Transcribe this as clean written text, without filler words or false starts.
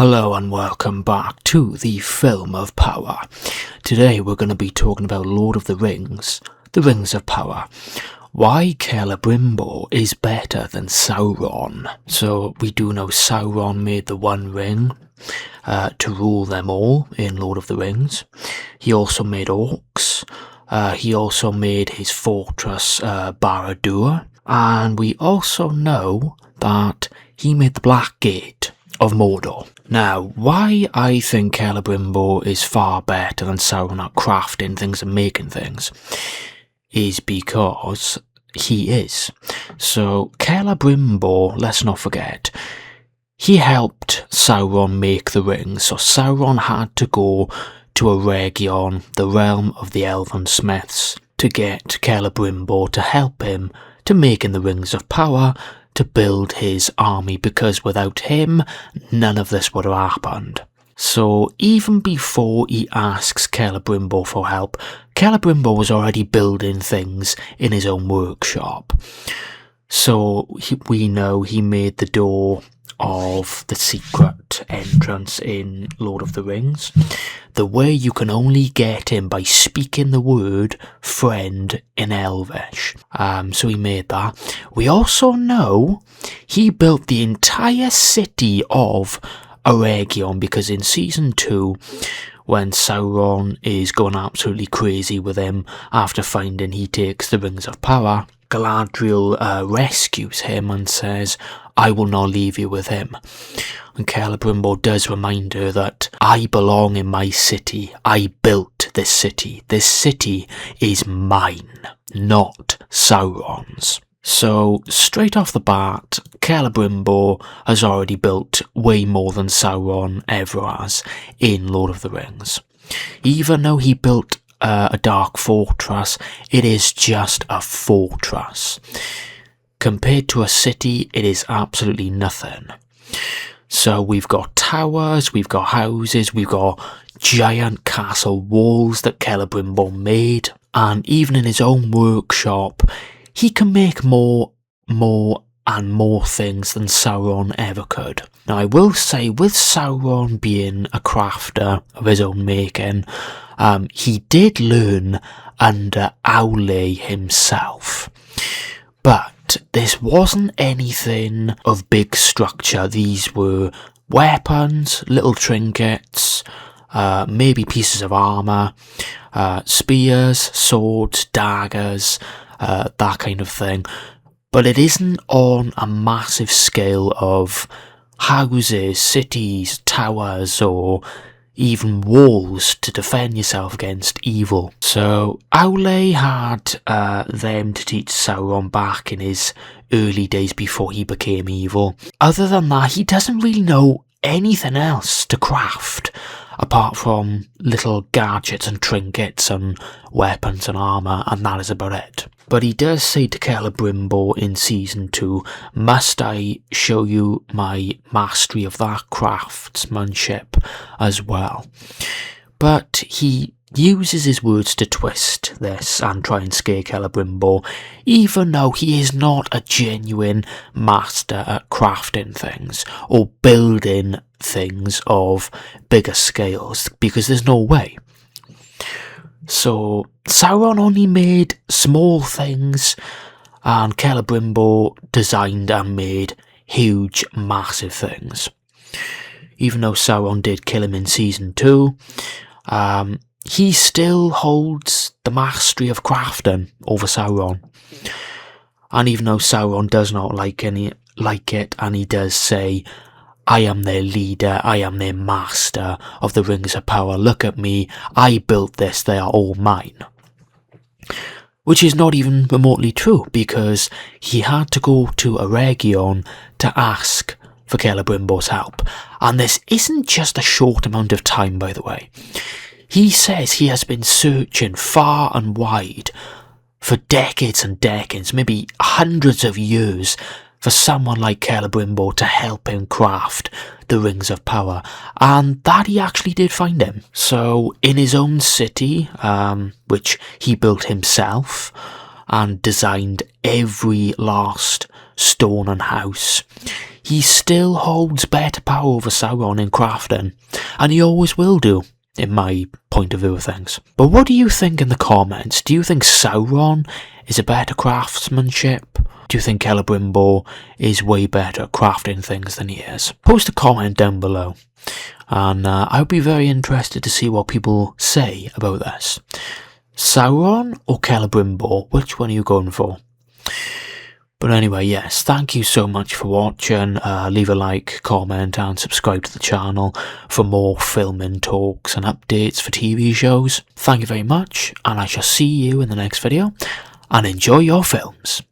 Hello and welcome back to the Film of Power. Today we're going to be talking about Lord of the Rings, the Rings of Power. Why Celebrimbor is better than Sauron. So we do know Sauron made the One Ring to rule them all in Lord of the Rings. He also made orcs. He also made his fortress Barad-dûr. And we also know that he made the Black Gate of Mordor. Now, why I think Celebrimbor is far better than Sauron at crafting things and making things is because he is. So, Celebrimbor, let's not forget, he helped Sauron make the rings. So Sauron had to go to Eregion, the realm of the elven smiths, to get Celebrimbor to help him to making the Rings of Power, to build his army, because without him, none of this would have happened. So even before he asks Celebrimbor for help, Celebrimbor was already building things in his own workshop. So we know he made the door of the secret entrance in Lord of the Rings, the way you can only get in by speaking the word friend in Elvish. So he made that. We also know he built the entire city of Eregion, because in season 2, when Sauron is going absolutely crazy with him after finding he takes the Rings of Power, Galadriel rescues him and says, "I will not leave you with him." And Celebrimbor does remind her that I belong in my city. I built this city. This city is mine, not Sauron's. So straight off the bat, Celebrimbor has already built way more than Sauron ever has in Lord of the Rings. Even though he built a dark fortress, it is just a fortress. Compared to a city, it is absolutely nothing. So we've got towers, we've got houses, we've got giant castle walls that Celebrimbor made, and even in his own workshop, he can make more and more things than Sauron ever could. Now I will say, with Sauron being a crafter of his own making, he did learn under Aule himself. But this wasn't anything of big structure. These were weapons, little trinkets, maybe pieces of armour, spears, swords, daggers, that kind of thing. But it isn't on a massive scale of houses, cities, towers, or even walls to defend yourself against evil. So Aule had them to teach Sauron back in his early days before he became evil. Other than that, he doesn't really know anything else to craft apart from little gadgets and trinkets and weapons and armour, and that is about it. But he does say to Celebrimbor in season 2, "Must I show you my mastery of that craftsmanship as well?" But he uses his words to twist this and try and scare Celebrimbor, even though he is not a genuine master at crafting things or building things of bigger scales, because there's no way. So Sauron only made small things, and Celebrimbor designed and made huge, massive things. Even though Sauron did kill him in season 2, he still holds the mastery of crafting over Sauron. And even though Sauron does not like it, and he does say, "I am their leader, I am their master of the Rings of Power, look at me, I built this, they are all mine." Which is not even remotely true, because he had to go to Eregion to ask for Celebrimbor's help. And this isn't just a short amount of time, by the way. He says he has been searching far and wide for decades and decades, maybe hundreds of years, for someone like Celebrimbor to help him craft the Rings of Power, and that he actually did find him. So in his own city, which he built himself and designed every last stone and house, he still holds better power over Sauron in crafting, and he always will do, in my point of view of things. But what do you think in the comments? Do you think Sauron is a better craftsmanship? Do you think Celebrimbor is way better at crafting things than he is? Post a comment down below, and I'll be very interested to see what people say about this. Sauron or Celebrimbor? Which one are you going for? But anyway, yes, thank you so much for watching. Leave a like, comment and subscribe to the channel for more filming talks and updates for TV shows. Thank you very much, and I shall see you in the next video, and enjoy your films.